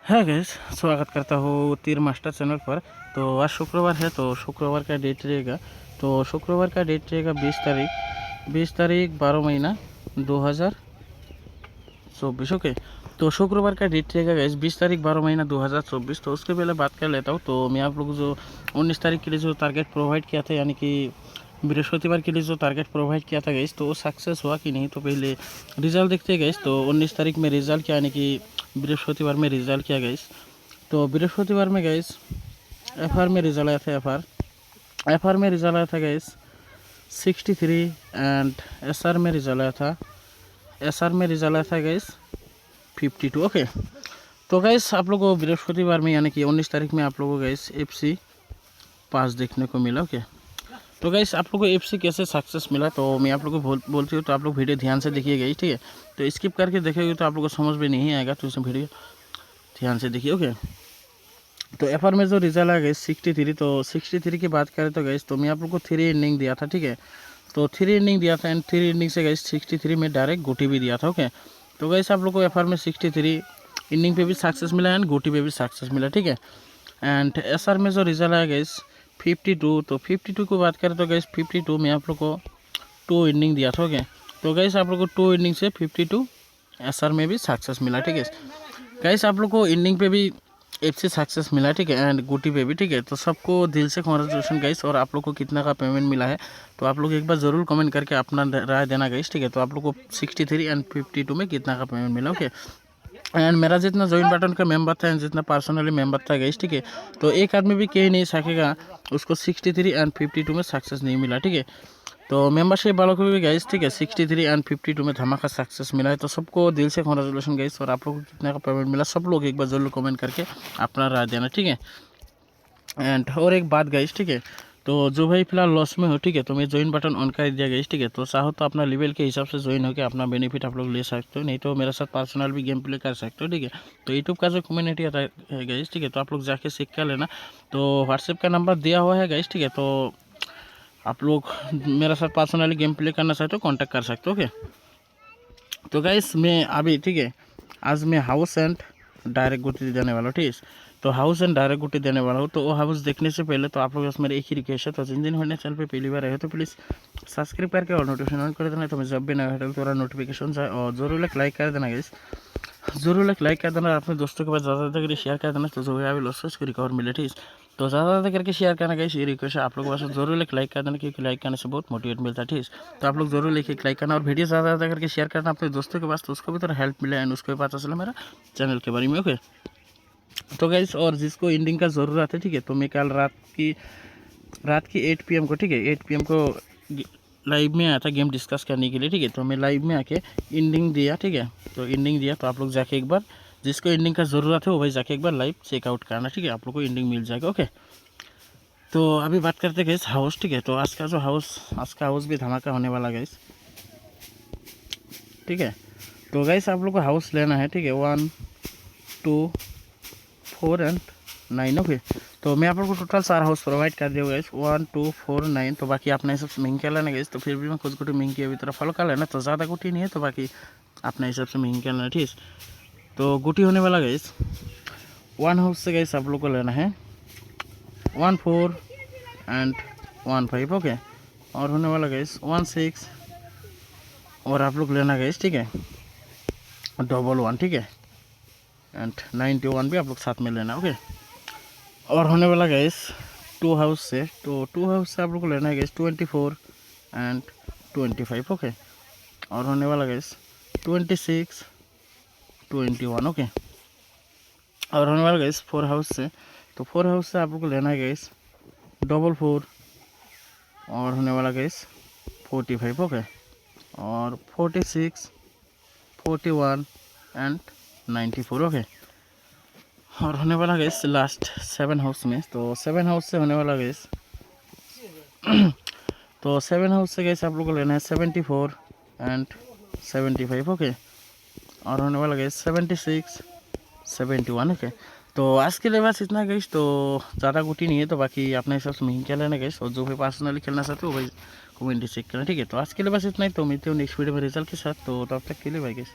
है गैस, स्वागत करता हूँ तीर मास्टर चैनल पर। तो आज शुक्रवार है, तो शुक्रवार का डेट रहेगा। तो शुक्रवार का डेट रहेगा 20 तारीख 12 महीना 2024। ओके, तो शुक्रवार का डेट रहेगा गैस 20 तारीख 12 महीना 2024। तो उसके पहले बात कर लेता हूँ। तो मैं आप लोग जो 19 तारीख के लिए जो टारगेट प्रोवाइड किया था, यानी कि बृहस्पतिवार के लिए जो टारगेट प्रोवाइड किया था गैस, तो वो सक्सेस हुआ कि नहीं, तो पहले रिजल्ट देखते गैस। तो 19 तारीख में रिजल्ट क्या, यानी कि बृहस्पतिवार में रिजल्ट किया गैस। तो बृहस्पतिवार में गैस एफआर में रिजल्ट आया था। एफआर में रिजल्ट आया था गैस 63 एंड एसआर में रिजल्ट आया था। एसआर में रिजल्ट आया था गैस 52। ओके, तो गैस आप लोगों को बृहस्पतिवार में यानी कि 19 तारीख में आप लोगों को गैस FC पास देखने को मिला। ओके, तो गैस आप लोगों को FC कैसे सक्सेस मिला, तो मैं आप लोगों को बोलती हूँ। तो आप लोग वीडियो ध्यान से देखिए गैस, ठीक है। तो स्किप करके देखेंगे तो आप लोगों को समझ में नहीं आएगा, तो इसमें वीडियो ध्यान से देखिए। ओके, तो एफआर में जो रिजल्ट आ गया 63। तो 63 की बात करें तो गैस, तो मैं आप लोग को 3 इनिंग दिया था, ठीक है। तो 3 इनिंग दिया था एंड 3 इनिंग से गैस 63 में डायरेक्ट गोटी भी दिया था। ओके, तो गैस आप लोग को एफआर में 63 इनिंग पे भी सक्सेस मिला एंड गोटी पे भी सक्सेस मिला, ठीक है। एंड एसआर में जो रिजल्ट आया गैस 52। तो 52 की बात करें तो गैस 52 में आप लोग को 2 इनिंग दिया था। ओके, तो गैस आप लोग को 2 इनिंग से 52 एसआर में भी सक्सेस मिला, ठीक है। गैस आप लोग को इनिंग पे भी FC सक्सेस मिला, ठीक है, एंड गोटी पे भी, ठीक है। तो सबको दिल से कॉन्ग्रेचुलेसन गाइस। और आप लोग को कितना का पेमेंट मिला है, तो आप लोग एक बार ज़रूर कमेंट करके अपना राय देना गाइस, ठीक है। तो आप लोग को 63 एंड 52 में कितना का पेमेंट मिला। ओके, एंड मेरा जितना जॉइन बटन का मेंबर था एंड जितना पर्सनली मेंबर था गाइस, ठीक है। तो एक आदमी भी कह नहीं सकेगा उसको 63 एंड 52 में सक्सेस नहीं मिला, ठीक है। तो मेंबरशिप वालों को भी गाइस, ठीक है, 63 एंड 52 में धमाका सक्सेस मिला है। तो सबको दिल से कॉन्ग्रेचुलेसन गाइस। और आप लोग को कितना का पेमेंट मिला, सब लोग एक बार जरूर कमेंट करके अपना राय देना, ठीक है। एंड और एक बात गाइस, ठीक है, तो जो भाई फिलहाल लॉस में हो, ठीक है, तो मैं ज्वाइन बटन ऑन कर दिया गाइस, ठीक है। तो चाहो तो अपना लेवल के हिसाब से ज्वाइन होकर अपना बेनिफिट आप लोग ले सकते हो, नहीं तो मेरे साथ पर्सनल भी गेम प्ले कर सकते हो, ठीक है। तो यूट्यूब का जो कम्युनिटी आता है गाइस, ठीक है, तो आप लोग जाके सीख कर लेना। तो व्हाट्सएप का नंबर दिया हुआ है गाइस, ठीक है। तो आप लोग मेरे साथ पर्सनली गेम प्ले करना चाहते हो कॉन्टैक्ट कर सकते हो। ओके, तो गाइस मैं अभी, ठीक है, आज मैं हाउस एंड डायरेक्ट गुटी देने वाला हूँ, ठीक है। तो हाउस एंड डायरेक्ट गुटी देने वाला हूँ। तो वो हाउस देखने से पहले तो आप लोग बस मेरी एक ही रिक्वेस्ट है, तो जिन दिन होने चैनल पे पहली बार आए तो प्लीज़ सब्सक्राइब करके और नोटिफिकेशन ऑन कर देना, तो मैं जब भी नया हटल तो नोटिफिकेशन जाए। और ज़रूर एक लाइक कर देना गाइस, ज़रूर एक लाइक कर देना, अपने दोस्तों के पास ज़्यादा करके शेयर कर देना, तो जो है अभी लॉसेस को रिकवर मिले, ठीक है। तो ज़्यादा करके शेयर करना गाइस, ये रिक्वेस्ट है आप लोगों के पास। जरूर एक लाइक कर देना, क्योंकि लाइक करने से बहुत मोटिवेट मिलता है, ठीक है। तो आप लोग जरूर एक लाइक करना और वीडियो ज़्यादा करके शेयर करना अपने दोस्तों के पास, तो उसको भी थोड़ा हेल्प मिले एंड उसको भी पता चला मेरा चैनल के बारे में। ओके, तो गाइस और जिसको एंडिंग का ज़रूरत है, ठीक है, तो मैं कल रात की 8 PM को, ठीक है, 8 PM को लाइव में आया था गेम डिस्कस करने के लिए, ठीक है। तो मैं लाइव में आके एंडिंग दिया, ठीक है। तो एंडिंग दिया, तो आप लोग जाके एक बार जिसको एंडिंग का ज़रूरत है वो भाई जाके एक बार लाइव चेकआउट करना, ठीक है, आप लोग को एंडिंग मिल जाएगा। ओके, तो अभी बात करते गए हाउस, ठीक है। तो आज का हाउस भी धमाका होने वाला गैस, ठीक है। तो गैस आप लोग को हाउस लेना है, ठीक है, 1 2 4 एंड 9। ओके, तो मैं आप लोग को टोटल 4 हाउस प्रोवाइड कर दिया गैस, 1 2 4 9। तो बाकी अपने हिसाब से महंगी कर लेना गैस। तो फिर भी मैं कुछ गुटी महंगी अभी तरह फॉलो कर लेना, तो ज़्यादा गुटी नहीं है, तो बाकी अपने हिसाब से महंगी कर लेना, ठीक है। तो गुटी होने वाला गैस 1 हाउस से गैस आप लोग को लेना है 1 4 एंड 1 5। ओके, और होने वाला गैस 1 6 और आप लोग लेना गैस, ठीक है, 1 1, ठीक है, एंड 91 भी आप लोग साथ में लेना। ओके, और होने वाला गैस 2 हाउस से, तो 2 हाउस से आप लोग को लेना है गैस 24 एंड 25। ओके, और होने वाला गैस 26 21। ओके, और होने वाला गैस 4 हाउस से, तो 4 हाउस से आप लोग को लेना है गैस 44 और होने वाला गैस 45। ओके, और 46 41 एंड 94। ओके, और होने वाला गैस लास्ट 7 हाउस में, तो 7 हाउस से होने वाला गैस तो 7 हाउस से गैस आप लोग को लेना है 74 एंड 75। ओके, और होने वाला गैस 76 71। ओके, तो आज के लिए बस इतना गैस। तो ज़्यादा गुटी नहीं है, तो बाकी अपने हिसाब से महंगी क्या लेना गैस, और जो भी पर्सनली खेलना चाहते हो भाई कमेंट चेक करना, ठीक है। तो आज के लिए बस इतना ही, तो मिलते हो नेक्स्ट वीडियो में रिजल्ट के साथ। तो तब तक के लिए भाई गैस।